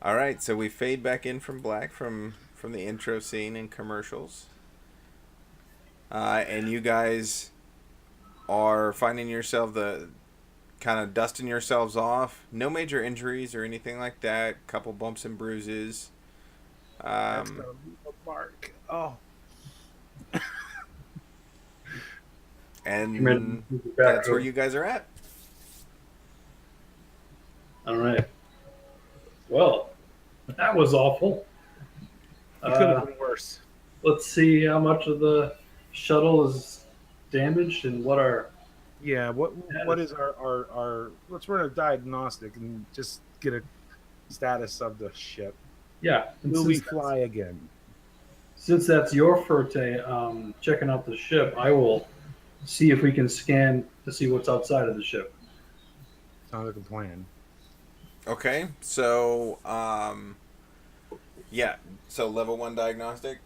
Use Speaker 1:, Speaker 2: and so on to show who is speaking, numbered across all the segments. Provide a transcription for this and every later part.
Speaker 1: All right, so we fade back in from black from the intro scene and commercials, and you guys are finding yourself the kind of dusting yourselves off. No major injuries or anything like that. Couple bumps and bruises.
Speaker 2: That's
Speaker 1: Um,
Speaker 2: gonna leave a mark. Oh,
Speaker 3: You ready to
Speaker 1: and
Speaker 3: move it back
Speaker 1: that's where
Speaker 3: to
Speaker 1: you guys are at.
Speaker 3: All right. Well, that was awful.
Speaker 2: it could have
Speaker 3: Uh,
Speaker 2: been worse.
Speaker 3: let's see how much of the shuttle is damaged and what our
Speaker 2: Yeah. What is our? Let's run a diagnostic and just get a status of the ship.
Speaker 3: yeah. And
Speaker 2: Will we fly again?
Speaker 3: since that's your forte, checking out the ship, I will see if we can scan to see what's outside of the ship.
Speaker 2: Sounds like a plan.
Speaker 1: Okay, so yeah, so level one diagnostic.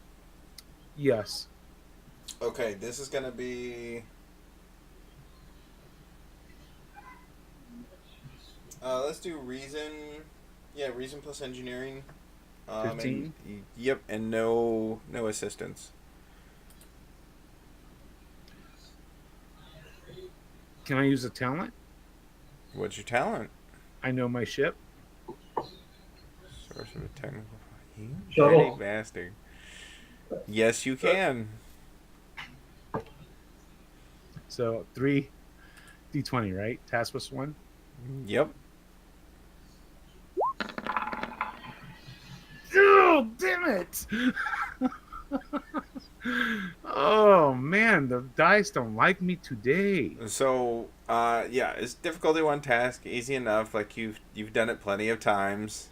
Speaker 2: Yes.
Speaker 1: Okay, this is gonna be. Let's do reason. Yeah, reason plus engineering. And
Speaker 2: 15.
Speaker 1: yep, and no assistance.
Speaker 2: Can I use a talent?
Speaker 1: What's your talent?
Speaker 2: I know my ship.
Speaker 1: Source of a technical. You petty
Speaker 3: Shuttle.
Speaker 1: bastard. Yes, you can.
Speaker 2: So 3d20, right? Task was one.
Speaker 1: Yep.
Speaker 2: Oh, damn it! Oh man, the dice don't like me today.
Speaker 1: So, yeah, it's difficulty one task, easy enough. Like you've done it plenty of times.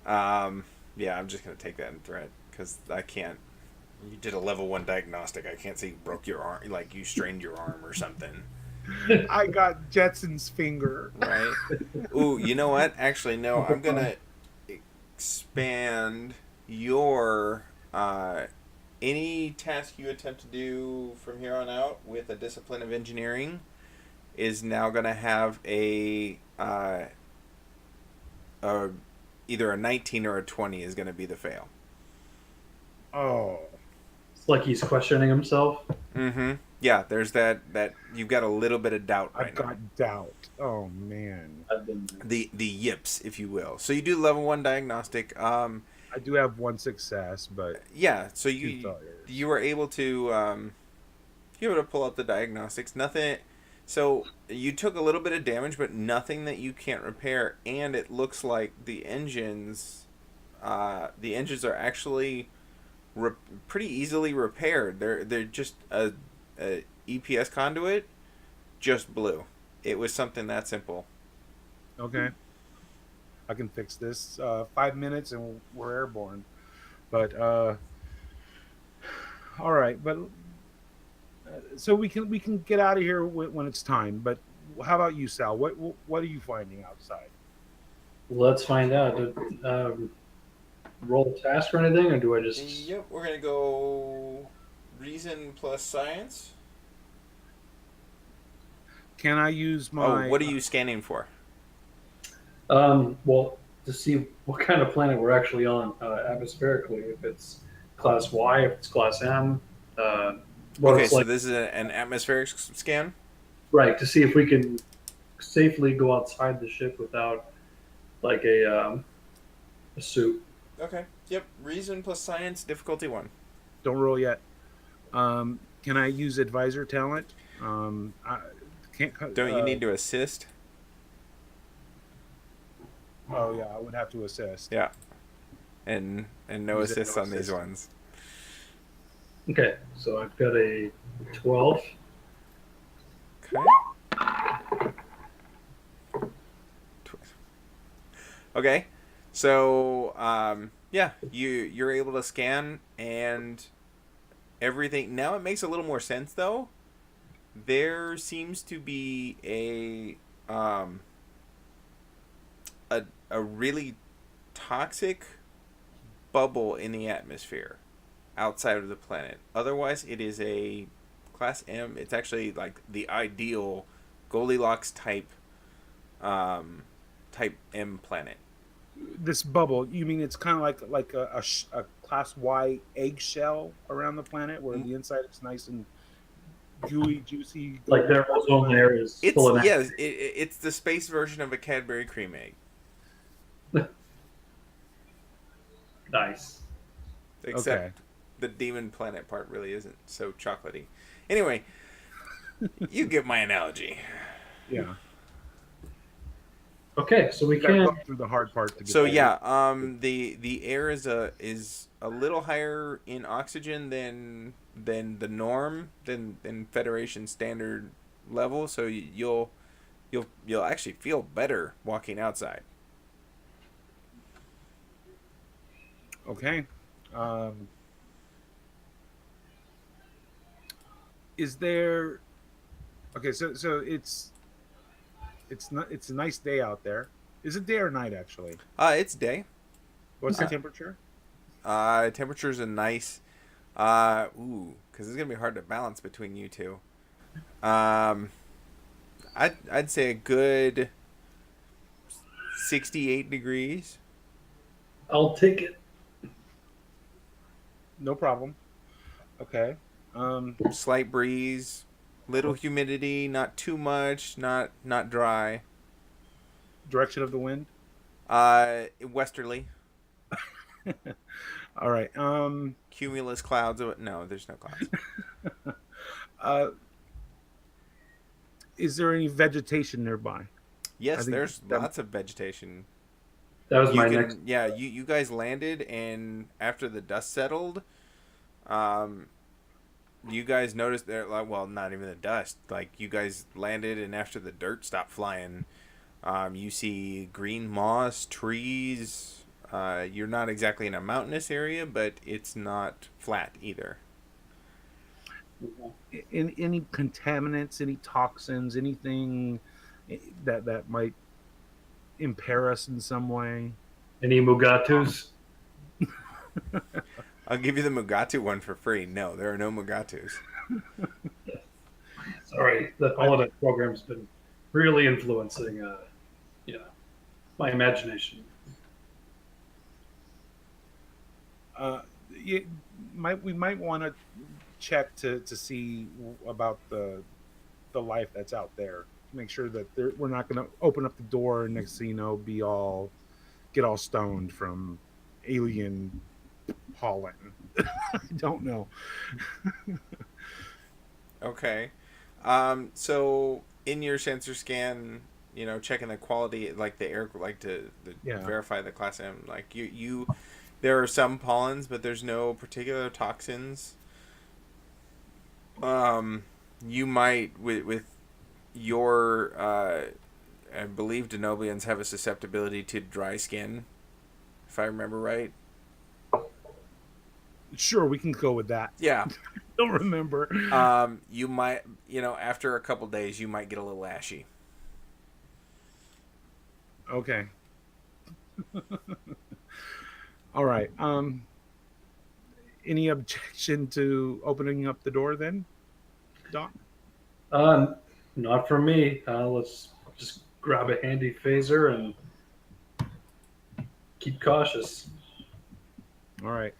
Speaker 1: Um, yeah, I'm just gonna take that in threat because I can't. You did a level one diagnostic. I can't say you broke your arm, like you strained your arm or something,
Speaker 2: I got Jetson's finger.
Speaker 1: right? Ooh, you know what? Actually, no. I'm gonna expand your any task you attempt to do from here on out with a discipline of engineering is now going to have a either a 19 or a 20 is going to be the fail.
Speaker 2: Oh,
Speaker 3: It's like he's questioning himself.
Speaker 1: Mm-hmm. Yeah, there's that you've got a little bit of doubt
Speaker 2: I've
Speaker 1: right now.
Speaker 2: got doubt. Oh man,
Speaker 3: I've been there.
Speaker 1: The yips, if you will. So you do level one diagnostic.
Speaker 2: I do have one success, but
Speaker 1: Yeah. So
Speaker 2: two
Speaker 1: you
Speaker 2: failures.
Speaker 1: you were able to you were able to pull up the diagnostics. Nothing. So you took a little bit of damage, but nothing that you can't repair. And it looks like the engines are actually re- pretty easily repaired. They're just a EPS conduit just blew. It was something that simple.
Speaker 2: Okay, I can fix this. 5 minutes and we're airborne. But all right. But so we can get out of here when it's time. But how about you, Sal? What are you finding outside?
Speaker 3: Let's find out. Roll a task or anything, or do I just?
Speaker 1: Yep, we're gonna go reason plus science.
Speaker 2: Can I use
Speaker 1: Oh,
Speaker 2: my?
Speaker 1: what are you scanning for?
Speaker 3: Well, to see what kind of planet we're actually on atmospherically, if it's class Y, if it's class M, what
Speaker 1: Okay,
Speaker 3: it's
Speaker 1: so
Speaker 3: like,
Speaker 1: this is an atmospheric scan.
Speaker 3: right? To see if we can safely go outside the ship without like a suit.
Speaker 1: Okay. Yep. Reason plus science, difficulty one.
Speaker 2: Don't roll yet. Can I use advisor talent? I can't.
Speaker 1: Don't you need to assist?
Speaker 2: Oh yeah, I would have to assist.
Speaker 1: Yeah. And no
Speaker 2: Use it,
Speaker 1: assists
Speaker 2: no
Speaker 1: on these
Speaker 2: assist.
Speaker 1: ones.
Speaker 3: Okay, so I've got a 12.
Speaker 1: Okay. Okay. So yeah, you're able to scan and everything. Now it makes a little more sense though. There seems to be a really toxic bubble in the atmosphere outside of the planet. Otherwise, it is a class M. It's actually like the ideal Goldilocks type type M planet.
Speaker 2: This bubble, you mean it's kind of like a class Y eggshell around the planet where
Speaker 1: Mm,
Speaker 2: the inside is nice and gooey, juicy,
Speaker 3: Like
Speaker 2: golden
Speaker 3: their ozone
Speaker 2: fuzzy?
Speaker 3: layer is
Speaker 1: It's
Speaker 3: full of
Speaker 1: yes, it's the space version of a Cadbury cream egg,
Speaker 3: nice.
Speaker 2: Okay.
Speaker 1: except the demon planet part really isn't so chocolatey. Anyway, you get my analogy.
Speaker 2: Yeah.
Speaker 3: Okay, so we
Speaker 2: You got to
Speaker 3: can.
Speaker 2: go through the hard part to get
Speaker 1: So
Speaker 2: there.
Speaker 1: yeah, the air is a little higher in oxygen than the norm than Federation standard level. So you'll actually feel better walking outside.
Speaker 2: Okay. Um, is there? Okay, so it's not it's a nice day out there. Is it day or night actually?
Speaker 1: It's day.
Speaker 2: What's the
Speaker 3: Okay.
Speaker 2: temperature?
Speaker 1: Temperatures are nice. Because it's gonna be hard to balance between you two. Um, I'd say a good 68 degrees.
Speaker 3: I'll take it.
Speaker 2: No problem. Okay.
Speaker 1: Slight breeze, little humidity, not too much, not dry.
Speaker 2: Direction of the wind.
Speaker 1: Westerly.
Speaker 2: All right.
Speaker 1: Cumulus clouds. No, there's no clouds.
Speaker 2: Uh, is there any vegetation nearby? I
Speaker 1: Yes,
Speaker 2: think
Speaker 1: there's
Speaker 2: that-
Speaker 1: lots of vegetation.
Speaker 3: That was
Speaker 1: You
Speaker 3: my
Speaker 1: can,
Speaker 3: next.
Speaker 1: yeah, you guys landed, and after the dust settled, um, you guys noticed there, like, well, not even the dust. Like, you guys landed, and after the dirt stopped flying, you see green moss, trees. You're not exactly in a mountainous area, but it's not flat either.
Speaker 2: Any contaminants, any toxins, anything that might impair us in some way?
Speaker 3: Any Mugatus?
Speaker 1: I'll give you the Mugatu one for free. No, there are no Mugatus.
Speaker 3: Sorry, the holodeck program's been really influencing, yeah, my imagination.
Speaker 2: Uh, we might want to check to see about the life that's out there. Make sure that we're not going to open up the door and next thing you know, get all stoned from alien pollen. I don't know.
Speaker 1: Okay. So in your sensor scan, checking the quality, like the air, like to
Speaker 2: Yeah.
Speaker 1: verify the class M, like there are some pollens, but there's no particular toxins. You might with your, I believe Denoblians have a susceptibility to dry skin, if I remember right.
Speaker 2: Sure, we can go with that.
Speaker 1: Yeah.
Speaker 2: Don't remember.
Speaker 1: You might, after a couple days, you might get a little ashy.
Speaker 2: Okay. All right. Any objection to opening up the door then, Doc?
Speaker 3: Not from me. Let's just grab a handy phaser and keep cautious.
Speaker 2: All right.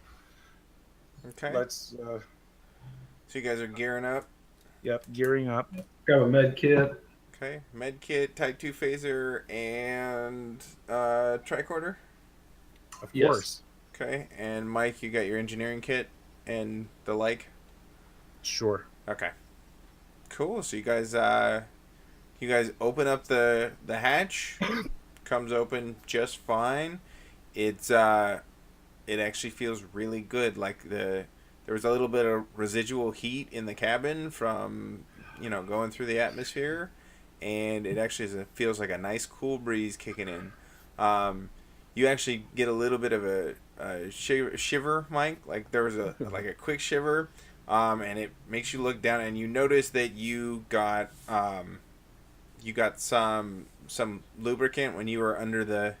Speaker 1: Okay.
Speaker 2: Let's.
Speaker 1: So you guys are gearing up.
Speaker 2: Yep. Gearing up.
Speaker 3: Grab a med kit.
Speaker 1: Okay. Med kit, Type 2 phaser, and tricorder.
Speaker 2: Of
Speaker 3: Yes.
Speaker 2: course.
Speaker 1: Okay. And Mike, you got your engineering kit and the like.
Speaker 2: Sure.
Speaker 1: Okay. Cool. So you guys open up the hatch. Comes open just fine. It's it actually feels really good. Like there was a little bit of residual heat in the cabin from going through the atmosphere, and it actually feels like a nice cool breeze kicking in. You actually get a little bit of a shiver, Mike. Like there was a like a quick shiver, and it makes you look down, and you notice that you got some lubricant when you were under the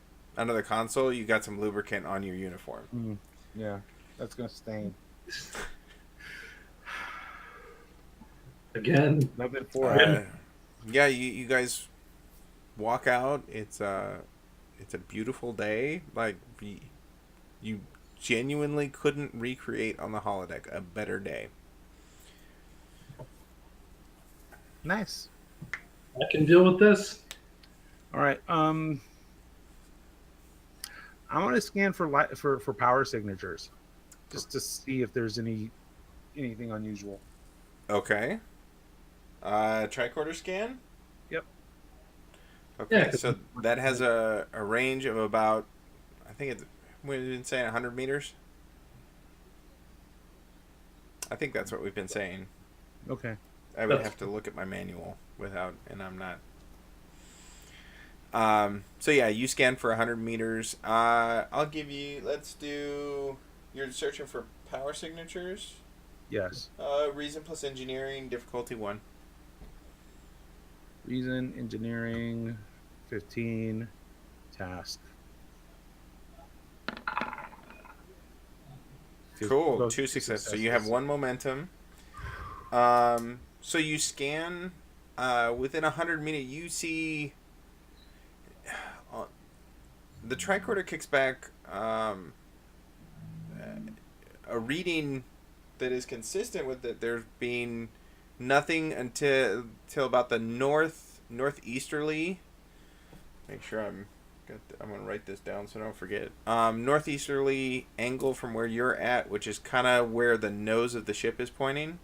Speaker 1: console. You got some lubricant on your uniform.
Speaker 2: Yeah, that's gonna stain.
Speaker 3: Again,
Speaker 2: Nothing for it.
Speaker 1: Yeah, you guys walk out. it's a beautiful day. Like you genuinely couldn't recreate on the holodeck a better day.
Speaker 2: Nice.
Speaker 3: I can deal with this.
Speaker 2: All right. I want to scan for for power signatures, just to see if there's anything unusual.
Speaker 1: Okay. Tricorder scan.
Speaker 2: Yep.
Speaker 1: Okay,
Speaker 3: Yeah, 'cause-
Speaker 1: so that has a range of about, I think it's, we've been saying 100 meters. I think that's what we've been saying.
Speaker 2: Okay.
Speaker 1: I would
Speaker 3: That's-
Speaker 1: have to look at my manual without, and I'm not. So yeah, you scan for 100 meters. I'll give you, let's do, you're searching for power signatures.
Speaker 2: Yes.
Speaker 1: Reason plus engineering, difficulty 1.
Speaker 2: Reason, engineering, 15, task.
Speaker 1: Cool,
Speaker 2: Those
Speaker 1: 2 successes. So you have 1 momentum. So you scan, within 100 meters, you see, the tricorder kicks back, a reading that is consistent with it. There's being nothing until about the northeasterly. Make sure I'm gonna write this down so I don't forget. Northeasterly angle from where you're at, which is kind of where the nose of the ship is pointing.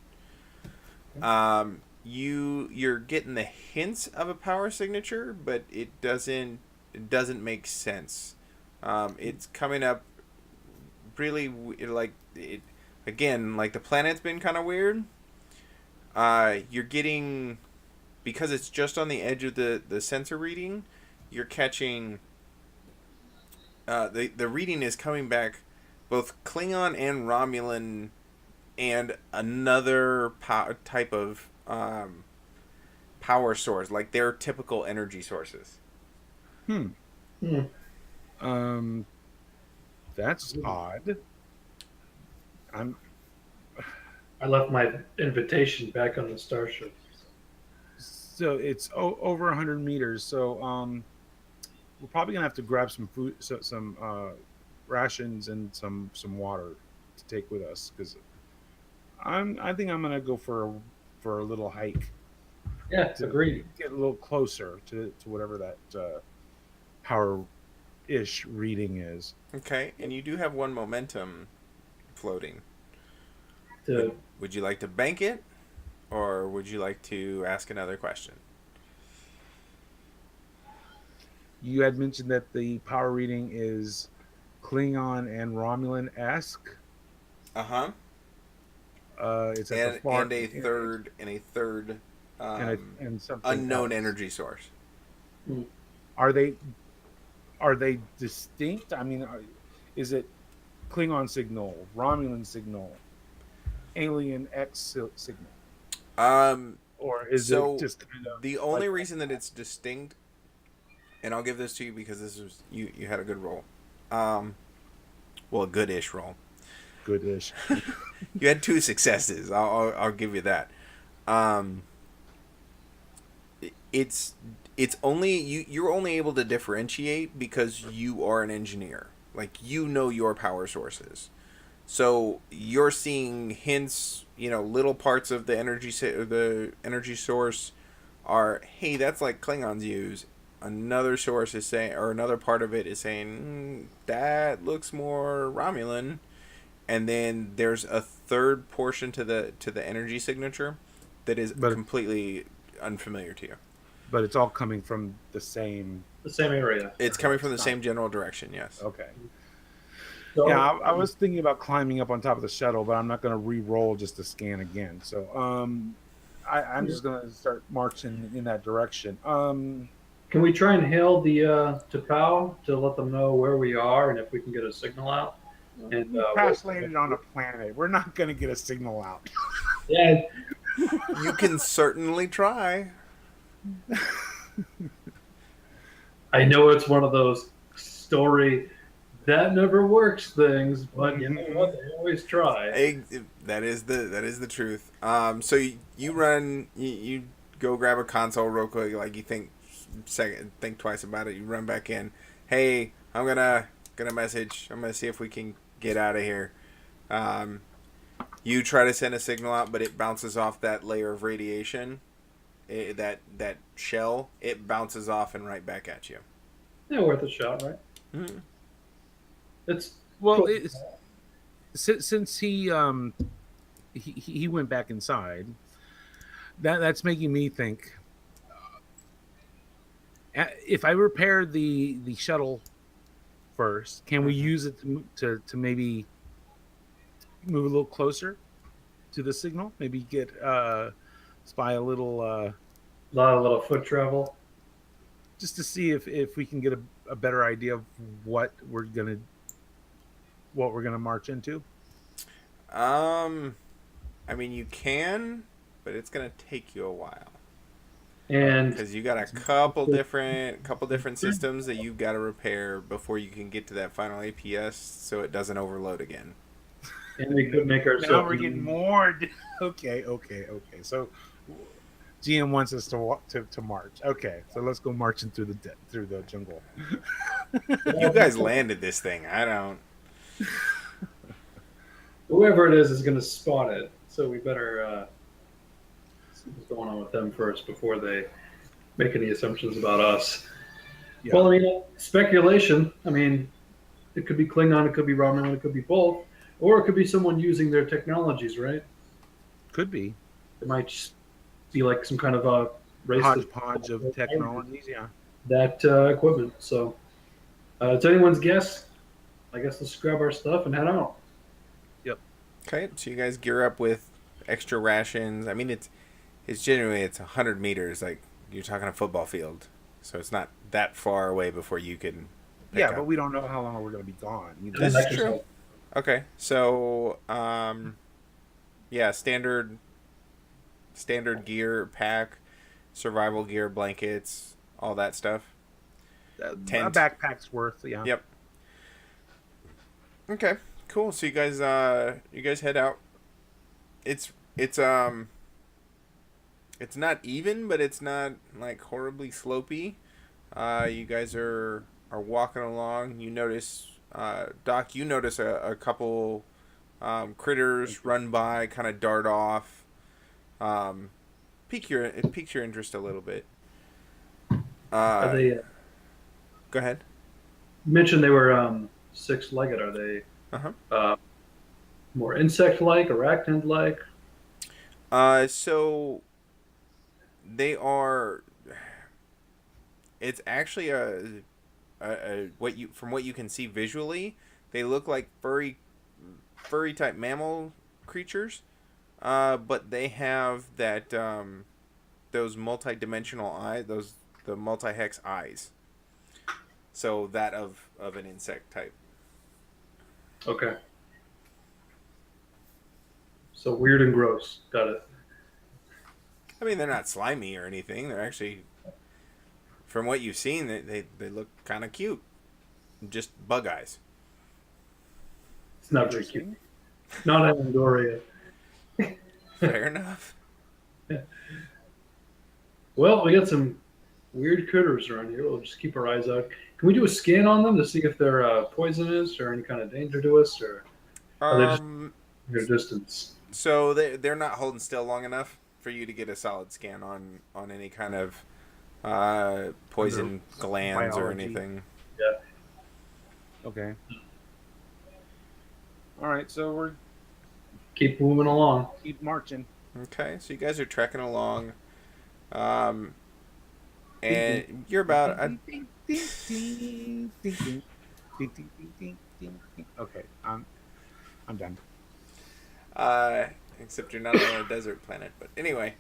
Speaker 1: You're getting the hints of a power signature, but it doesn't make sense. It's coming up really like it again, like the planet's been kind of weird. You're getting, because it's just on the edge of the sensor reading, you're catching, the reading is coming back both Klingon and Romulan and another type of power source, like their typical energy sources.
Speaker 3: Hmm.
Speaker 2: That's odd.
Speaker 3: I left my invitation back on the starship.
Speaker 2: So it's over 100 meters. So we're probably gonna have to grab some food, some rations, and some water to take with us, because I think I'm gonna go for a little hike
Speaker 3: Yeah,
Speaker 2: to
Speaker 3: agreed.
Speaker 2: get a little closer to whatever that power-ish reading is.
Speaker 1: Okay, and you do have 1 momentum floating.
Speaker 3: To,
Speaker 1: Would you like to bank it, or would you like to ask another question?
Speaker 2: You had mentioned that the power reading is Klingon and Romulan-esque.
Speaker 1: Uh-huh.
Speaker 2: It's at the far
Speaker 1: And a third
Speaker 2: and something
Speaker 1: unknown
Speaker 2: else.
Speaker 1: energy source.
Speaker 2: Are they distinct? I mean, is it Klingon signal, Romulan signal, Alien X signal, or is
Speaker 1: So
Speaker 2: it just kind of
Speaker 1: the only
Speaker 2: like-
Speaker 1: reason that it's distinct, and I'll give this to you because this was you had a good roll. Well, a good-ish roll.
Speaker 2: good-ish?
Speaker 1: You had 2 successes. I'll give you that. It's only you're only able to differentiate because you are an engineer. Like, you know your power sources. So you're seeing hints, little parts of the energy source are, hey, that's like Klingons use. Another source is saying, or another part of it is saying, that looks more Romulan. And then there's a third portion to the energy signature that is completely unfamiliar to you.
Speaker 2: But it's all coming from the same.
Speaker 3: the same area.
Speaker 1: It's coming from the same general direction, yes.
Speaker 2: Okay.
Speaker 3: So,
Speaker 2: Yeah, I was thinking about climbing up on top of the shuttle, but I'm not going to re-roll just to scan again. So I'm just going to start marching in that direction.
Speaker 3: can we try and hail the T'Pau to let them know where we are and if we can get a signal out? And
Speaker 2: We crash landed on a planet. We're not going to get a signal out.
Speaker 3: yeah,
Speaker 1: You can certainly try.
Speaker 3: I know it's one of those story that never works things, but you know what? They always try.
Speaker 1: That is the truth. So you run, you go grab a console real quick, like you think twice about it. You run back in, hey, I'm gonna message. I'm gonna see if we can get out of here. Um, you try to send a signal out, but it bounces off that layer of radiation. That shell, it bounces off and right back at you.
Speaker 3: Yeah, worth a shot, right?
Speaker 1: Mm-hmm.
Speaker 3: It's
Speaker 2: Well,
Speaker 3: cool.
Speaker 2: since he went back inside, that's making me think. If I repair the shuttle first, can we use it to maybe move a little closer to the signal? Maybe get spy a little
Speaker 3: A lot of little foot travel.
Speaker 2: just to see if we can get a better idea of what we're gonna march into.
Speaker 1: I mean, you can, but it's gonna take you a while
Speaker 3: And
Speaker 1: because you got a couple different systems that you've got to repair before you can get to that final APS, so it doesn't overload again.
Speaker 3: we could make ourselves.
Speaker 2: Now we're getting more. Okay. So GM wants us to march. Okay, so let's go marching through the jungle.
Speaker 1: You guys landed this thing. I don't.
Speaker 3: Whoever it is going to spot it. So we better see what's going on with them first before they make any assumptions about us.
Speaker 2: Yeah.
Speaker 3: Well, I mean, speculation. I mean, it could be Klingon, it could be Romulan, it could be both, or it could be someone using their technologies, right?
Speaker 2: Could be
Speaker 3: It might just be like some kind of a race
Speaker 2: hodgepodge of technologies. Yeah.
Speaker 3: that equipment. So it's anyone's guess. I guess let's grab our stuff and head out.
Speaker 1: Okay, so you guys gear up with extra rations. I mean, it's generally it's 100 meters. Like you're talking a football field, so it's not that far away before you can.
Speaker 2: Yeah, but we don't know how long we're going to be gone. Either.
Speaker 1: This is true. Okay, so yeah, standard gear pack, survival gear, blankets, all that stuff.
Speaker 2: A backpack's worth. Yeah.
Speaker 1: Yep. Okay, cool. So you guys head out. It's not even, but it's not like horribly slopey. You guys are walking along. You notice, Doc. You notice a couple critters run by, kind of dart off. Pique your interest a little bit.
Speaker 3: Are they?
Speaker 1: Go ahead.
Speaker 3: You mentioned they were six-legged. Are they more insect-like, arachnid-like?
Speaker 1: So they are. It's actually a from what you can see visually, they look like furry type mammal creatures, but they have that those multi-dimensional the multi-hex eyes. So that of an insect type.
Speaker 3: Okay. So weird and gross. Got it.
Speaker 1: I mean, they're not slimy or anything. They're actually, from what you've seen, they look kind of cute. Just bug eyes.
Speaker 3: It's not very cute. Not Andoria.
Speaker 1: Fair enough.
Speaker 3: Well, we got some weird critters around here. We'll just keep our eyes out. Can we do a scan on them to see if they're poisonous or any kind of danger to us, or are they just your distance?
Speaker 1: So they're not holding still long enough for you to get a solid scan on any kind of poison glands or anything.
Speaker 3: Yeah.
Speaker 2: Okay. All right, so we're
Speaker 3: keep moving along.
Speaker 2: Keep marching.
Speaker 1: Okay, so you guys are trekking along, and you're about.
Speaker 2: Okay, I'm done.
Speaker 1: Except you're not on a desert planet, but anyway.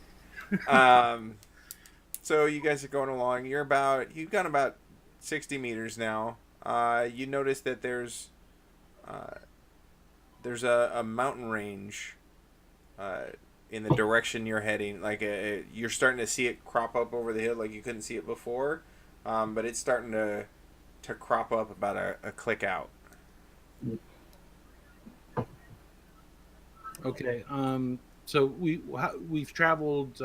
Speaker 1: So you guys are going along. You've gone about 60 meters now. You notice that there's a mountain range in the direction you're heading. Like you're starting to see it crop up over the hill, like you couldn't see it before, but it's starting to crop up about a click out.
Speaker 2: Okay. So we've traveled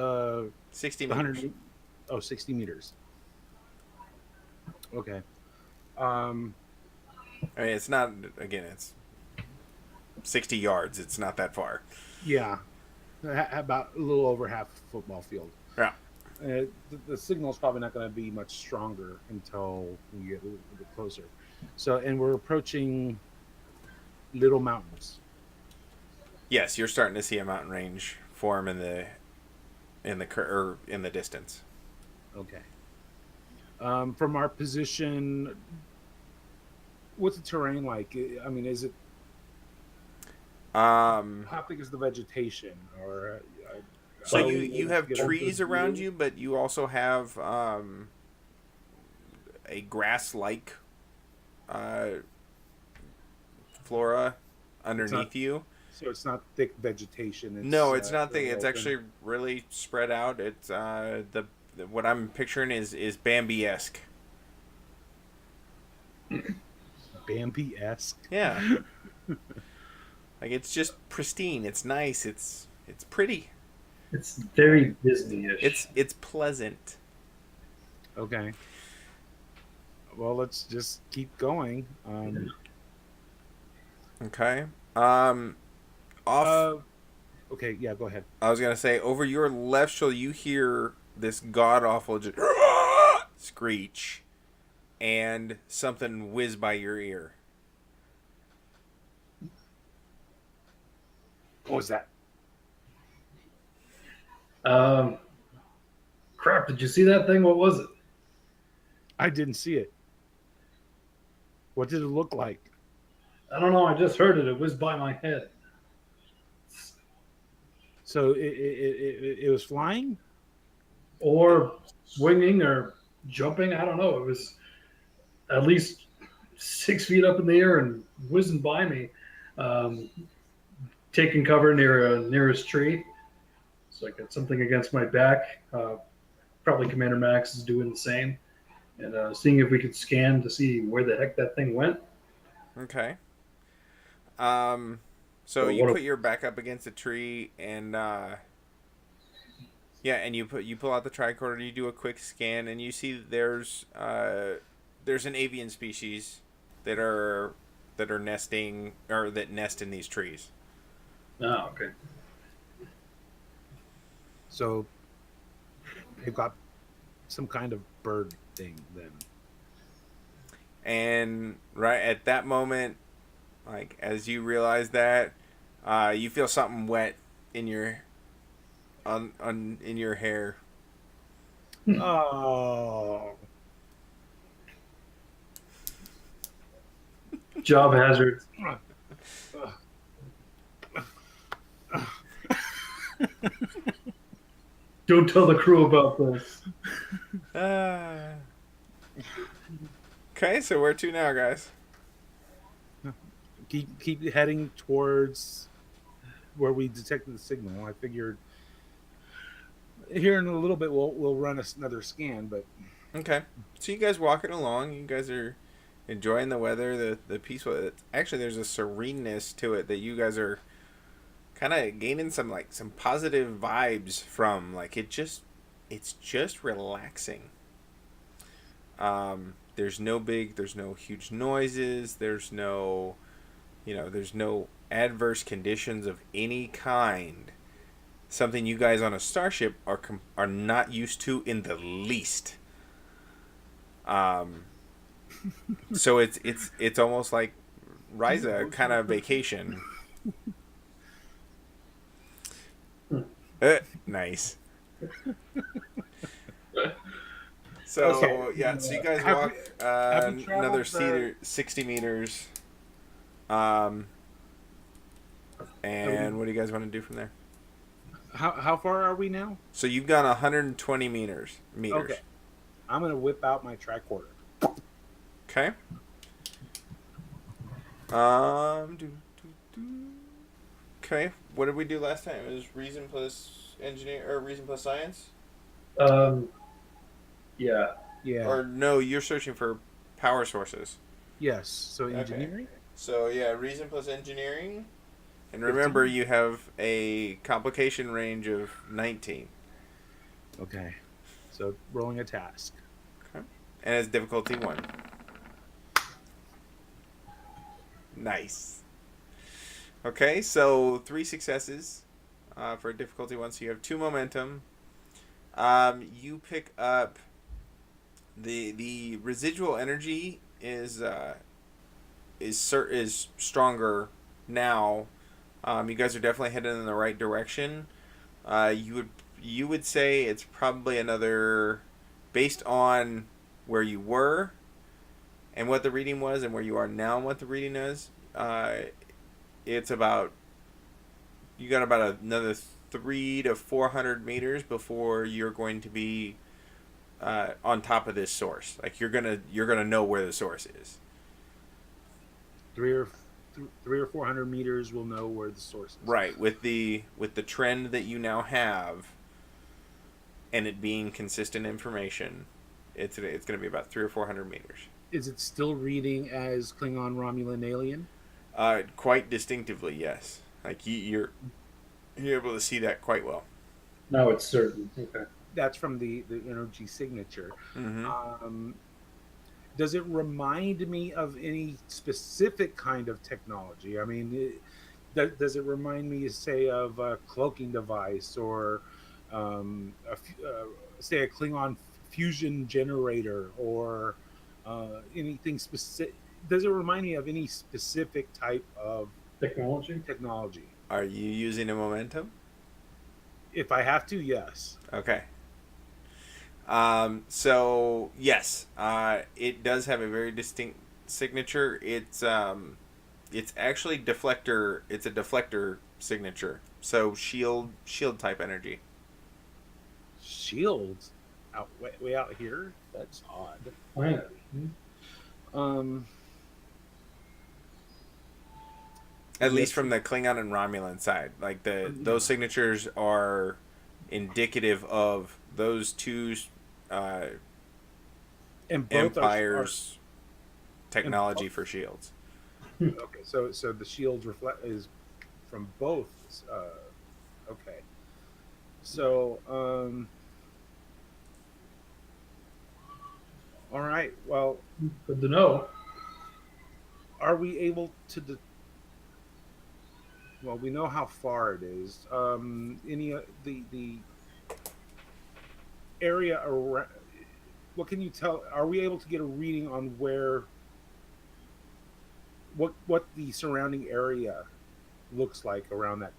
Speaker 1: 60 meters.
Speaker 2: 60 meters. Okay. Um,
Speaker 1: I mean, it's not. Again, it's 60 yards. It's not that far.
Speaker 2: yeah, about a little over half a football field.
Speaker 1: Yeah.
Speaker 2: The signal's probably not going to be much stronger until we get a little bit closer. So, and we're approaching Little Mountains.
Speaker 1: Yes, you're starting to see a mountain range form in the distance.
Speaker 2: Okay. From our position, what's the terrain like? I mean, is it how big is the vegetation? Or
Speaker 1: So
Speaker 2: are we
Speaker 1: you
Speaker 2: able to
Speaker 1: have
Speaker 2: get a
Speaker 1: trees
Speaker 2: good
Speaker 1: around
Speaker 2: view?
Speaker 1: you, but you also have a grass-like uh, flora underneath you.
Speaker 2: So it's not thick vegetation.
Speaker 1: No, it's not
Speaker 2: fairly
Speaker 1: thick. It's
Speaker 2: open.
Speaker 1: actually really spread out. It's what I'm picturing is Bambi-esque.
Speaker 2: Bambi-esque.
Speaker 1: Yeah, like it's just pristine. It's nice. It's pretty.
Speaker 3: It's very Disney-ish.
Speaker 1: It's pleasant.
Speaker 2: Okay. Well, let's just keep going.
Speaker 1: Okay. Off.
Speaker 2: Okay, yeah, go ahead.
Speaker 1: I was gonna say over your left shoulder, you hear this god awful just screech, and something whiz by your ear.
Speaker 2: What was that?
Speaker 3: Crap! Did you see that thing? What was it?
Speaker 2: I didn't see it. What did it look like?
Speaker 3: I don't know. I just heard it. It whizzed by my head.
Speaker 2: So it was flying?
Speaker 3: Or swinging or jumping. I don't know. It was at least 6 feet up in the air and whizzing by me, taking cover near a nearest tree. So I got something against my back. Probably Commander Max is doing the same, and seeing if we could scan to see where the heck that thing went.
Speaker 1: Okay. So
Speaker 3: Well,
Speaker 1: you
Speaker 3: what
Speaker 1: put your back up against a tree, and yeah, and you pull out the tricorder. You do a quick scan, and you see there's an avian species that are nesting or that nest in these trees.
Speaker 3: Oh, okay.
Speaker 2: So they've got some kind of bird thing then.
Speaker 1: And right at that moment, like as you realize that, you feel something wet in your in your hair.
Speaker 2: Oh.
Speaker 3: Job hazard. Don't tell the crew about this.
Speaker 1: Okay, so where to now, guys?
Speaker 2: Keep heading towards where we detected the signal. I figured here in a little bit we'll run another scan, but
Speaker 1: Okay, so you guys walking along. You guys are enjoying the weather, the peaceful. Actually, there's a sereneness to it that you guys are kind of gaining some positive vibes from. Like it's just relaxing. There's no huge noises. There's no adverse conditions of any kind. Something you guys on a starship are not used to in the least. So it's almost like Ryza kind of vacation. Nice. So
Speaker 2: Okay.
Speaker 1: yeah, so you guys
Speaker 2: Have
Speaker 1: walk
Speaker 2: have you traveled
Speaker 1: another
Speaker 2: the-
Speaker 1: 60 meters. And what do you guys want to do from there?
Speaker 2: how far are we now?
Speaker 1: So you've gone 120 meters.
Speaker 2: Okay. I'm gonna whip out my tricorder.
Speaker 1: Okay. Okay. What did we do last time? It was reason plus engineer or reason plus science?
Speaker 3: Yeah.
Speaker 2: Yeah.
Speaker 1: Or no, you're searching for power sources.
Speaker 2: Yes. So engineering.
Speaker 1: So yeah, reason plus engineering. And remember, you have a complication range of 19.
Speaker 2: Okay. So rolling a task.
Speaker 1: Okay. And it's difficulty 1. Nice. Okay, so 3 successes for difficulty 1, so you have 2 momentum. You pick up the residual energy is stronger now. You guys are definitely headed in the right direction. You would say it's probably another, based on where you were and what the reading was, and where you are now and what the reading is. It's about, you got about another 300 to 400 meters before you're going to be on top of this source. Like you're gonna know where the source is.
Speaker 2: 300 or 400 meters, we'll know where the source is.
Speaker 1: Right, with the trend that you now have, and it being consistent information, it's going to be about 300 or 400 meters.
Speaker 2: Is it still reading as Klingon, Romulan, alien?
Speaker 1: Quite distinctively, yes. Like you're able to see that quite well.
Speaker 3: Now it's certain. Okay.
Speaker 2: That's from the energy signature.
Speaker 1: Mm-hmm.
Speaker 2: Does it remind me of any specific kind of technology? I mean, does it remind me, say, of a cloaking device, or say a Klingon fusion generator, or anything specific? Does it remind me of any specific type of
Speaker 3: Technology.
Speaker 1: Are you using a momentum?
Speaker 2: If I have to, yes.
Speaker 1: Okay. So yes, it does have a very distinct signature. It's actually deflector. It's a deflector signature. So shield type energy.
Speaker 2: Shields out way out here. That's odd.
Speaker 3: Planet.
Speaker 1: At least from the Klingon and Romulan side, like those signatures are indicative of those two
Speaker 2: And both
Speaker 1: empires' technology for shields.
Speaker 2: Okay, so the shields reflect is from both. Okay, so all right. Well,
Speaker 3: Good to know.
Speaker 2: are we able to? Well, we know how far it is. Any the area around. What can you tell? Are we able to get a reading on where? What the surrounding area looks like around that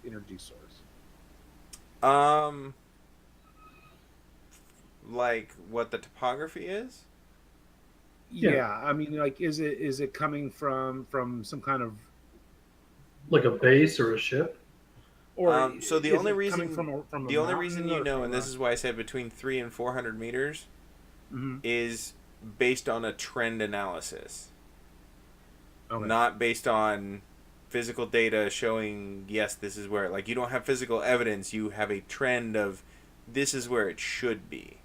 Speaker 2: energy source?
Speaker 1: Like what the topography is?
Speaker 2: Yeah, I mean, like, is it coming from some kind of,
Speaker 3: Like a base or a ship?
Speaker 2: or
Speaker 1: So the
Speaker 2: is
Speaker 1: only
Speaker 2: it
Speaker 1: reason
Speaker 2: coming from a
Speaker 1: the only
Speaker 2: mountain,
Speaker 1: reason you
Speaker 2: or
Speaker 1: know,
Speaker 2: from
Speaker 1: and this is why I said between 300 and 400 meters,
Speaker 2: Mhm.
Speaker 1: is based on a trend analysis,
Speaker 2: Okay.
Speaker 1: not based on physical data showing yes this is where, like, you don't have physical evidence, you have a trend of this is where it should be.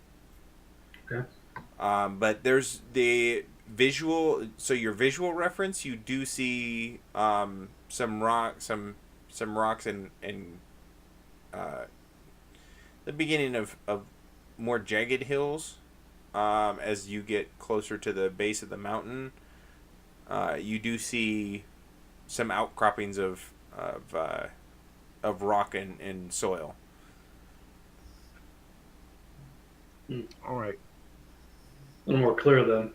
Speaker 3: Okay.
Speaker 1: But there's the visual, so your visual reference, you do see some rocks in the beginning of more jagged hills. As you get closer to the base of the mountain, you do see some outcroppings of rock and soil.
Speaker 2: All right.
Speaker 3: A little more clear then.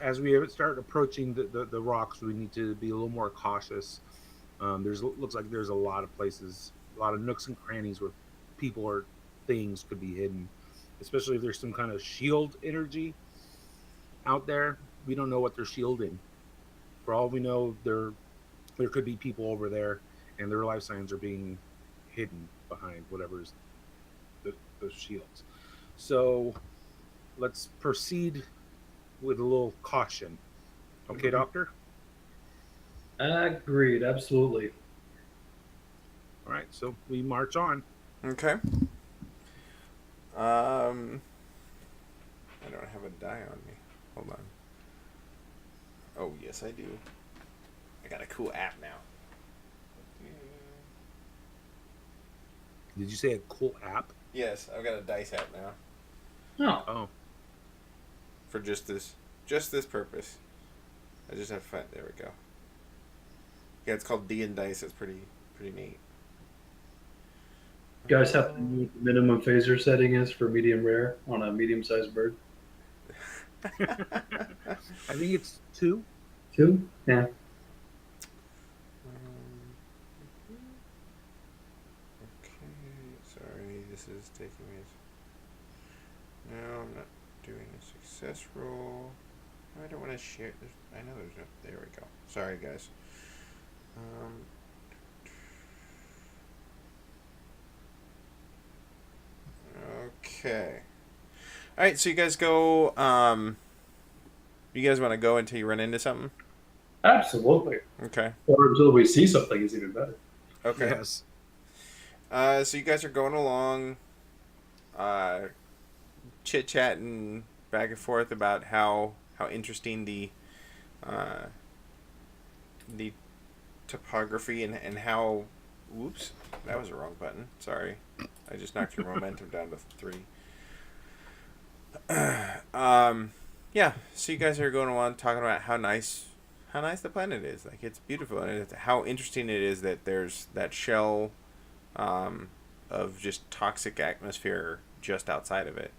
Speaker 2: As we start approaching the rocks, we need to be a little more cautious. Looks like there's a lot of places, a lot of nooks and crannies where people or things could be hidden, especially if there's some kind of shield energy out there. We don't know what they're shielding. For all we know, there could be people over there, and their life signs are being hidden behind whatever's those shields. So let's proceed with a little caution. Okay, Doctor?
Speaker 3: Agreed. Absolutely.
Speaker 2: All right, so we march on.
Speaker 1: Okay. I don't have a die on me. Hold on. Oh, yes, I do. I got a cool app now.
Speaker 2: Did you say a cool app?
Speaker 1: Yes, I've got a dice app now
Speaker 3: Oh,
Speaker 2: Oh,
Speaker 1: for just this purpose. I just have fun. There we go. Yeah, it's called D and Dice. It's pretty neat.
Speaker 3: You guys have to know what the minimum phaser setting is for medium rare on a medium sized bird?
Speaker 2: I think it's 2.
Speaker 3: 2? Yeah.
Speaker 1: Okay, sorry, this is taking me. No, I'm not doing a success roll. I don't want to share. I know there's no. There we go. Sorry, guys. Okay. All right, so you guys go. You guys want to go until you run into something?
Speaker 3: Absolutely.
Speaker 1: Okay.
Speaker 3: Or until we see something is even better.
Speaker 1: Okay.
Speaker 2: Yes.
Speaker 1: So you guys are going along, chit chatting back and forth about how interesting the topography and how. Whoops, that was the wrong button. Sorry, I just knocked your momentum down to 3. Yeah. So you guys are going along talking about how nice the planet is. Like, it's beautiful, and it's how interesting it is that there's that shell of just toxic atmosphere just outside of it.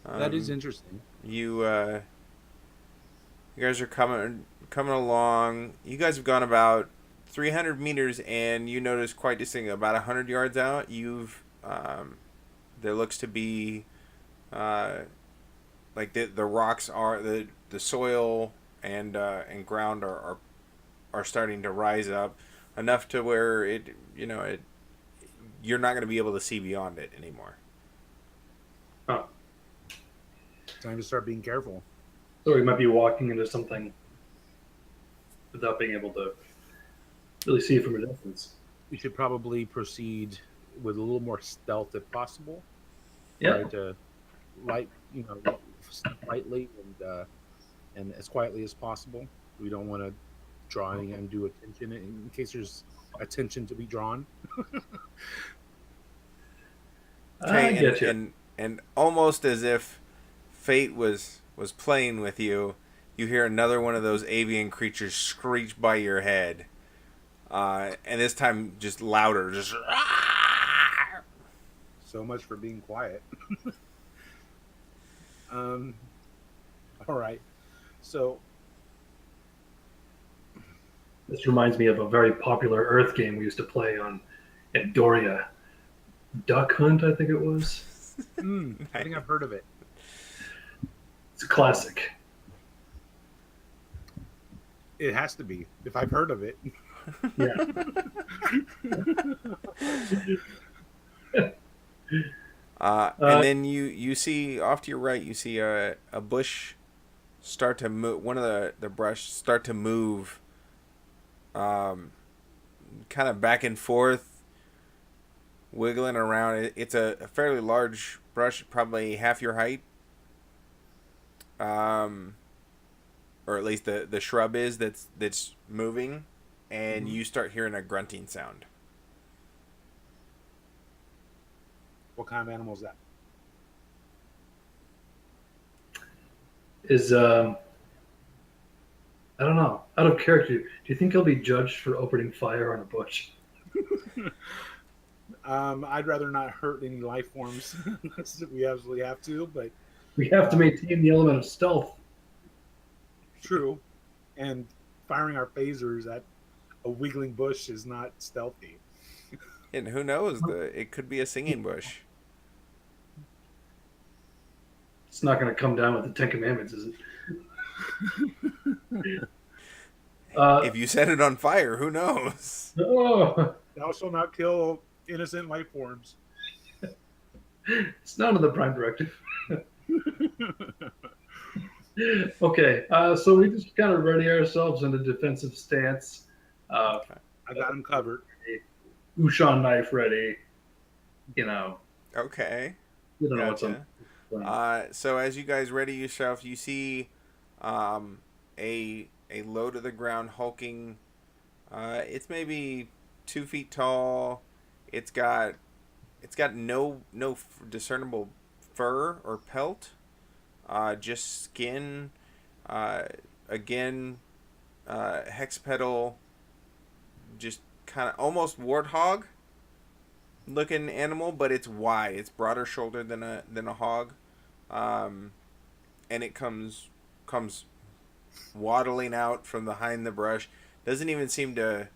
Speaker 2: That is interesting.
Speaker 1: You guys are coming along. You guys have gone about 300 meters, and you notice quite distinctly about 100 yards out. There looks to be like the rocks are the soil and ground are starting to rise up enough to where you're not going to be able to see beyond it anymore.
Speaker 3: Oh.
Speaker 2: Time to start being careful.
Speaker 3: So we might be walking into something without being able to really see it from a distance.
Speaker 2: We should probably proceed with a little more stealth if possible.
Speaker 3: Yeah.
Speaker 2: Try to lightly and as quietly as possible. We don't want to draw any undue attention in case there's attention to be drawn.
Speaker 3: I get you.
Speaker 1: And almost as if fate was playing with you, you hear another one of those avian creatures screech by your head, and this time just louder, just.
Speaker 2: So much for being quiet. All right. So
Speaker 3: This reminds me of a very popular Earth game we used to play on Doria. Duck Hunt, I think it was.
Speaker 2: I think I've heard of it.
Speaker 3: It's a classic.
Speaker 2: It has to be if I've heard of it.
Speaker 3: Yeah.
Speaker 1: And then you see off to your right, you see a bush start to move. One of the brush start to move, kind of back and forth, wiggling around. It's a fairly large brush, probably half your height, or at least the shrub is that's moving, and you start hearing a grunting sound.
Speaker 2: What kind of animal is that?
Speaker 3: I don't know. Out of character, do you think he'll be judged for opening fire on a bush?
Speaker 2: I'd rather not hurt any life forms unless we absolutely have to, but
Speaker 3: We have to maintain the element of stealth.
Speaker 2: true. And firing our phasers at a wiggling bush is not stealthy.
Speaker 1: And who knows? It could be a singing bush.
Speaker 3: It's not going to come down with the Ten Commandments, is it?
Speaker 1: If you set it on fire, who knows?
Speaker 3: Oh,
Speaker 2: Thou shalt not kill innocent life forms.
Speaker 3: it's not in the Prime Directive. Okay, so we just kind of ready ourselves in a defensive stance.
Speaker 2: I got him covered.
Speaker 3: Ushan knife ready. You know.
Speaker 1: Okay.
Speaker 3: You don't know
Speaker 1: Gotcha.
Speaker 3: what's on.
Speaker 1: So as you guys ready yourself, you see a low to the ground hulking. It's maybe 2 feet tall. It's got no discernible fur or pelt. Just skin. A again, hexapedal, just kind of almost warthog looking animal, but it's wide. It's broader shouldered than a hog, and it comes waddling out from behind the brush. Doesn't even seem to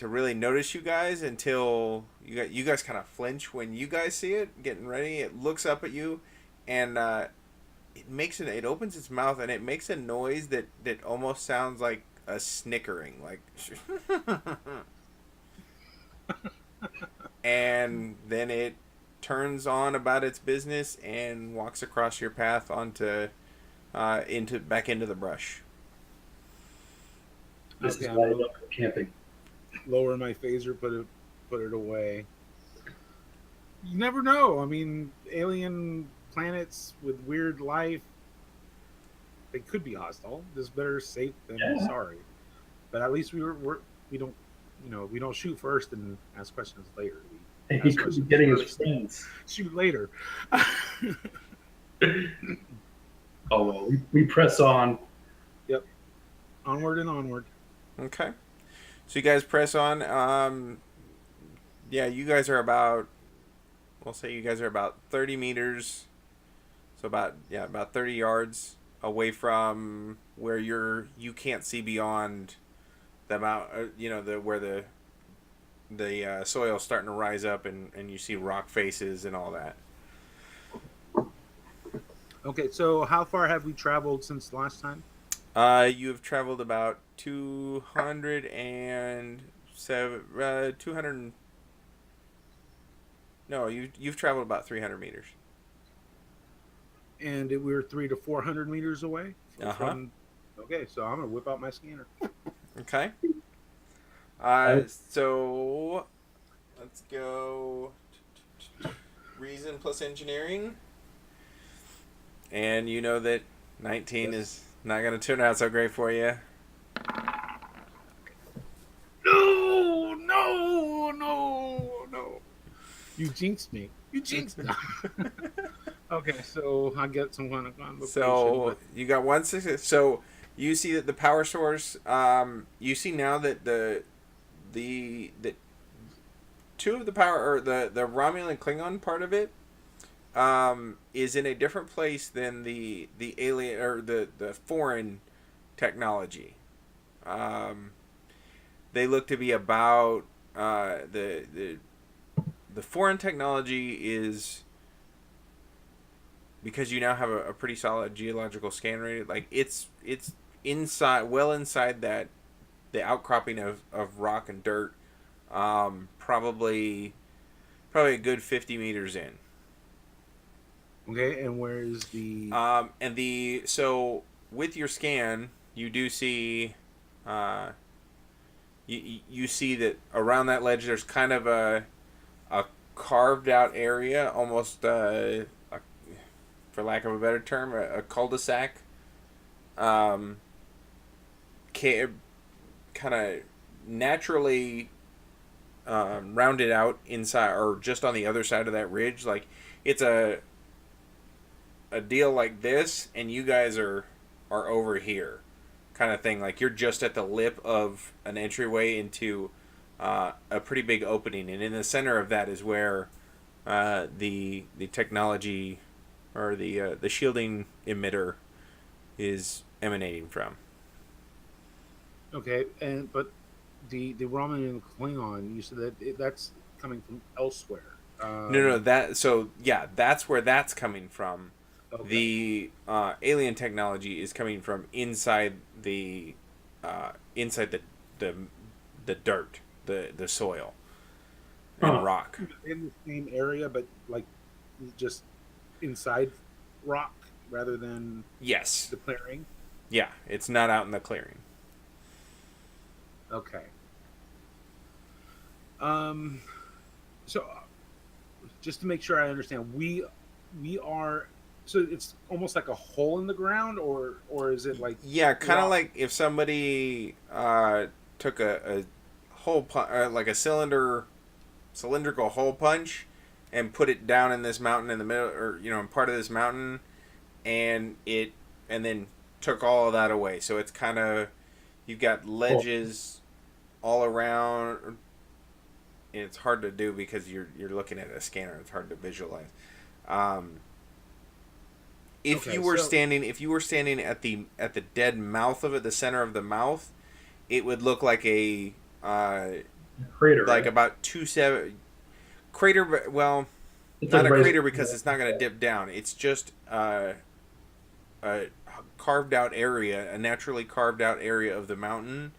Speaker 1: really notice you guys until you guys kind of flinch when you guys see it getting ready. It looks up at you, and it opens its mouth and it makes a noise that almost sounds like a snickering, like. And then it turns on about its business and walks across your path onto back into the brush.
Speaker 3: This
Speaker 2: Okay,
Speaker 3: is why I love camping.
Speaker 2: Lower my phaser, put it away. You never know. I mean, alien planets with weird life, they could be hostile. This better safe than sorry. But at least we don't we don't shoot first and ask questions later. We
Speaker 3: He could be getting his friends.
Speaker 2: shoot later.
Speaker 3: Oh well, we press on.
Speaker 2: Yep. Onward and onward.
Speaker 1: Okay. So you guys press on. Yeah, you guys are about. We'll say you guys are about 30 meters. So about 30 yards away from where you can't see beyond the amount. Where the soil's starting to rise up and you see rock faces and all that.
Speaker 2: Okay, so how far have we traveled since last time?
Speaker 1: You have traveled about 200. No, you've traveled about 300 meters.
Speaker 2: And we were 300 to 400 meters away.
Speaker 1: Uh-huh.
Speaker 2: Okay, so I'm gonna whip out my scanner.
Speaker 1: Okay. So let's go reason plus engineering. And you know that 19 is not going to turn out so great for you.
Speaker 2: No. You jinxed me. Okay, so I get some kind of convocation.
Speaker 1: So you got one success. So you see that the power source, you see now that the two of the power, or the Romulan Klingon part of it, is in a different place than the alien or the foreign technology. They look to be about the foreign technology is, because you now have a pretty solid geological scan rate. Like it's inside that the outcropping of rock and dirt, probably a good 50 meters in.
Speaker 2: Okay, and where is the?
Speaker 1: So with your scan, you do see, you see that around that ledge there's kind of a carved out area, almost for lack of a better term, a cul-de-sac. Kind of naturally rounded out inside, or just on the other side of that ridge. Like it's a deal like this, and you guys are over here, kind of thing. Like you're just at the lip of an entryway into a pretty big opening, and in the center of that is where the technology, or the shielding emitter, is emanating from.
Speaker 2: Okay, but the Romulan Klingon, you said that that's coming from elsewhere.
Speaker 1: No, that's where that's coming from.
Speaker 2: Okay.
Speaker 1: The alien technology is coming from inside the dirt, the soil and rock.
Speaker 2: In the same area, but like just inside rock rather than
Speaker 1: Yes.
Speaker 2: the clearing.
Speaker 1: Yeah, it's not out in the clearing.
Speaker 2: Okay. So just to make sure I understand, we are, so it's almost like a hole in the ground, or is it like,
Speaker 1: Yeah, kind of like if somebody took a hole like a cylindrical hole punch and put it down in this mountain in the middle, or in part of this mountain, and then took all of that away. So it's kind of, you've got ledges all around. And it's hard to do because you're looking at a scanner. It's hard to visualize. If you were standing at the dead mouth of it, the center of the mouth, it would look like a
Speaker 3: crater,
Speaker 1: like
Speaker 3: right?
Speaker 1: about 2.7 crater. Well,
Speaker 3: It's
Speaker 1: not
Speaker 3: like
Speaker 1: a
Speaker 3: raised-
Speaker 1: crater because it's not going to dip down. It's just a carved out area, a naturally carved out area of the mountain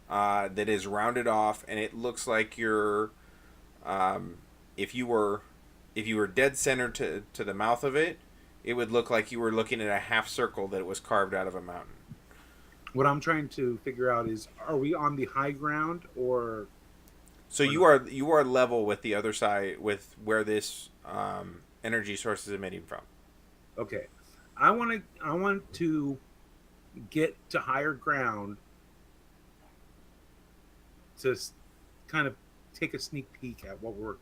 Speaker 1: that is rounded off, and it looks like you're if you were dead center to the mouth of it, it would look like you were looking at a half circle that was carved out of a mountain.
Speaker 2: What I'm trying to figure out is, are we on the high ground or?
Speaker 1: So you are level with the other side, with where this energy source is emitting from.
Speaker 2: Okay, I want to get to higher ground to kind of take a sneak peek at what we're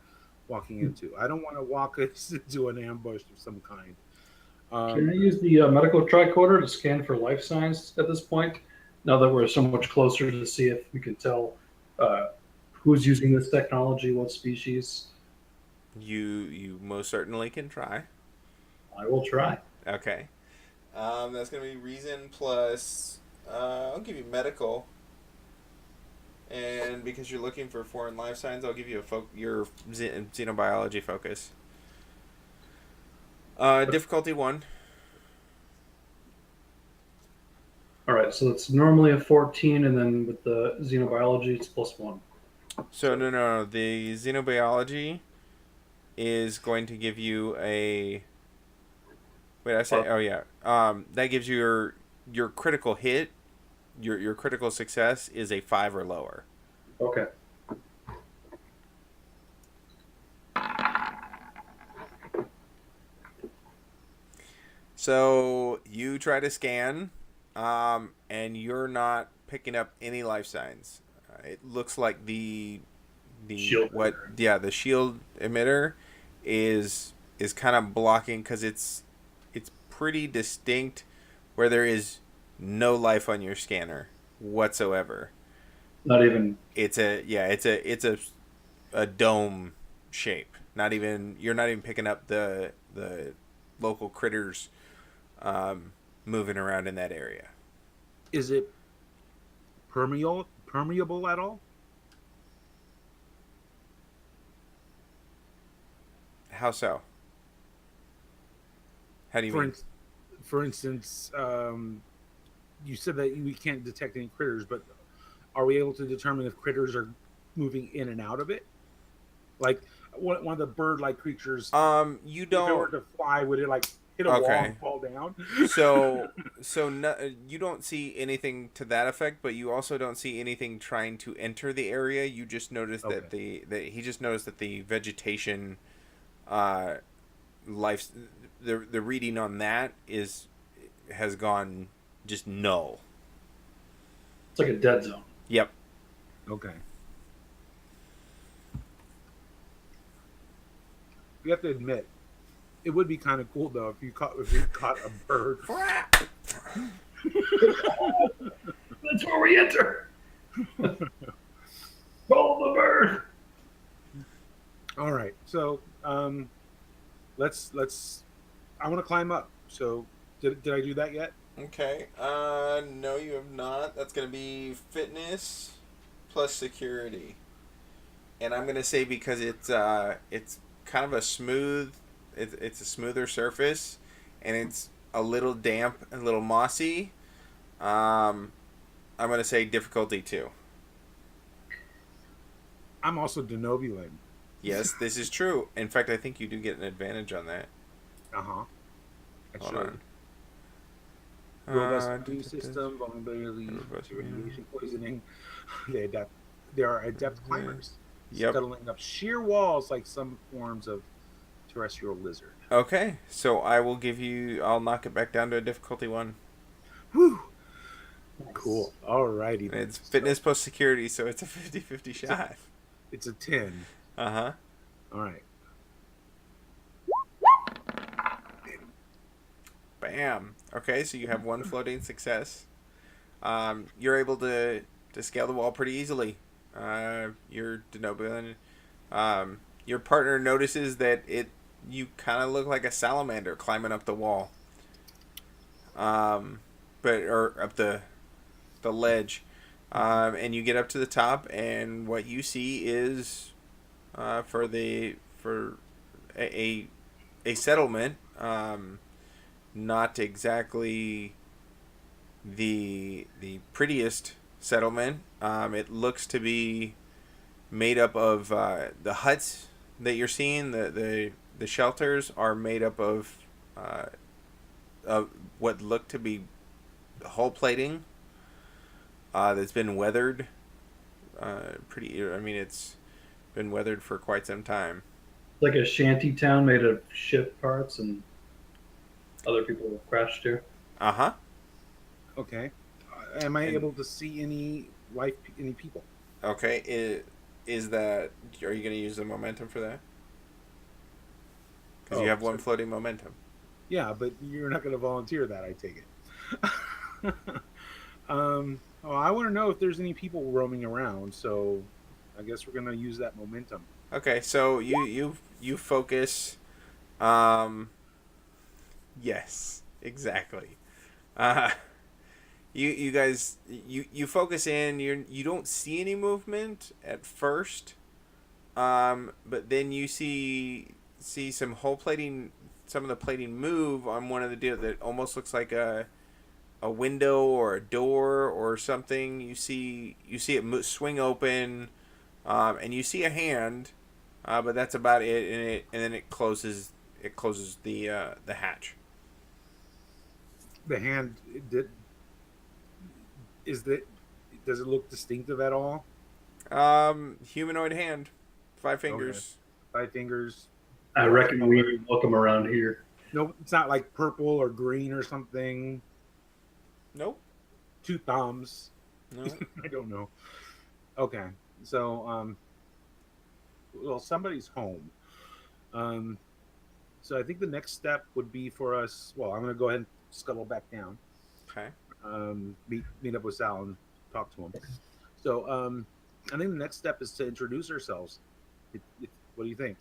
Speaker 2: walking into. I don't want to walk us into an ambush of some kind.
Speaker 3: Can I use the medical tricorder to scan for life signs at this point? Now that we're so much closer to see if we can tell who's using this technology, what species.
Speaker 1: You most certainly can try.
Speaker 3: I will try.
Speaker 1: Okay. That's going to be reason plus. I'll give you medical. And because you're looking for foreign life signs, I'll give you your xenobiology focus. Difficulty 1.
Speaker 3: All right, so it's normally a 14, and then with the xenobiology, it's +1.
Speaker 1: So no. The xenobiology is going to give you a. Wait, I say. Oh yeah. That gives you your critical hit. Your critical success is a 5 or lower.
Speaker 3: Okay.
Speaker 1: So you try to scan, and you're not picking up any life signs. It looks like the
Speaker 3: Shield emitter.
Speaker 1: The shield emitter is kind of blocking, because it's pretty distinct where there is no life on your scanner whatsoever.
Speaker 3: Not even.
Speaker 1: It's a dome shape. You're not even picking up the local critters moving around in that area.
Speaker 2: Is it permeable at all?
Speaker 1: How so? How do you mean?
Speaker 2: For instance, you said that we can't detect any critters, but are we able to determine if critters are moving in and out of it? Like one of the bird-like creatures.
Speaker 1: You
Speaker 2: If it
Speaker 1: don't.
Speaker 2: were to fly, would it like hit a wall and fall down?
Speaker 1: So no, you don't see anything to that effect, but you also don't see anything trying to enter the area. You just notice that he just noticed that the vegetation, life, the reading on that has gone just null.
Speaker 3: It's like a dead zone.
Speaker 1: Yep.
Speaker 2: Okay. You have to admit, it would be kind of cool though if you caught a bird.
Speaker 3: That's where we enter. Follow the bird.
Speaker 2: All right, so let's. I want to climb up. So did I do that yet?
Speaker 1: Okay. No, you have not. That's gonna be fitness plus security, and I'm gonna say because it's kind of a smooth. It's a smoother surface, and it's a little damp and a little mossy. I'm gonna say difficulty 2.
Speaker 2: I'm also denobulant.
Speaker 1: Yes, this is true. In fact, I think you do get an advantage on that.
Speaker 2: Uh-huh.
Speaker 1: Hold on.
Speaker 2: Robust immune system, vulnerability to radiation poisoning. They are adept climbers.
Speaker 1: Yep.
Speaker 2: Scuttling up sheer walls like some forms of terrestrial lizard.
Speaker 1: Okay, so I'll knock it back down to a difficulty 1.
Speaker 2: Whew. Cool. Alrighty.
Speaker 1: And it's fitness plus security, so it's a 50-50 shot.
Speaker 2: It's a 10.
Speaker 1: Uh-huh.
Speaker 2: All right.
Speaker 1: Bam. Okay, so you have one floating success. You're able to scale the wall pretty easily. You're Denobulan. Your partner notices that you kind of look like a salamander climbing up the wall. Or up the ledge. And you get up to the top, and what you see is for a settlement. Not exactly the prettiest settlement. It looks to be made up of the huts that you're seeing. The shelters are made up of what look to be hull plating that's been weathered. It's been weathered for quite some time.
Speaker 3: Like a shanty town made of ship parts and other people have crashed here.
Speaker 1: Uh-huh.
Speaker 2: Okay. Am I able to see any people?
Speaker 1: Okay. Is that... Are you going to use the momentum for that? Because you have one floating momentum.
Speaker 2: Yeah, but you're not going to volunteer that, I take it. I want to know if there's any people roaming around, so I guess we're going to use that momentum.
Speaker 1: Okay, so you focus. Yes, exactly. You guys you focus in. You don't see any movement at first, but then you see some hull plating. Some of the plating move on one of the deals that almost looks like a window or a door or something. You see it swing open, and you see a hand, but that's about it. And then it closes. It closes the hatch.
Speaker 2: The hand does it look distinctive at all?
Speaker 1: Humanoid hand, 5 fingers.
Speaker 2: Okay. 5 fingers.
Speaker 3: I reckon we welcome around here.
Speaker 2: No, it's not like purple or green or something.
Speaker 1: Nope.
Speaker 2: 2 thumbs.
Speaker 1: No.
Speaker 2: I don't know. Okay, so somebody's home. So I think the next step would be for us. Well, I'm going to go ahead and scuttle back down.
Speaker 1: Okay.
Speaker 2: Meet up with Sal and talk to him. So I think the next step is to introduce ourselves. What do you think?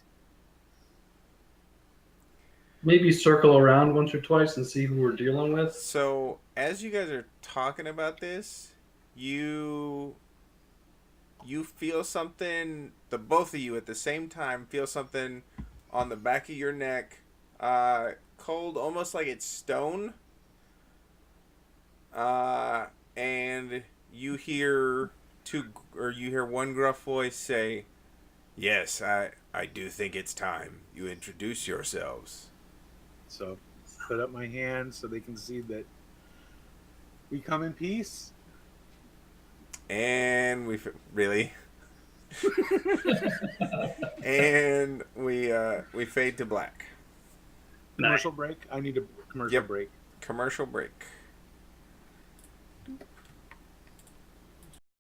Speaker 3: Maybe circle around once or twice and see who we're dealing with.
Speaker 1: So as you guys are talking about this, you feel something. The both of you at the same time feel something on the back of your neck, cold, almost like it's stone. And you hear one gruff voice say, "Yes, I do think it's time you introduce yourselves."
Speaker 2: So put up my hand so they can see that we come in peace.
Speaker 1: And really, and we fade to black.
Speaker 2: Commercial break. I need a commercial break.
Speaker 1: Commercial break.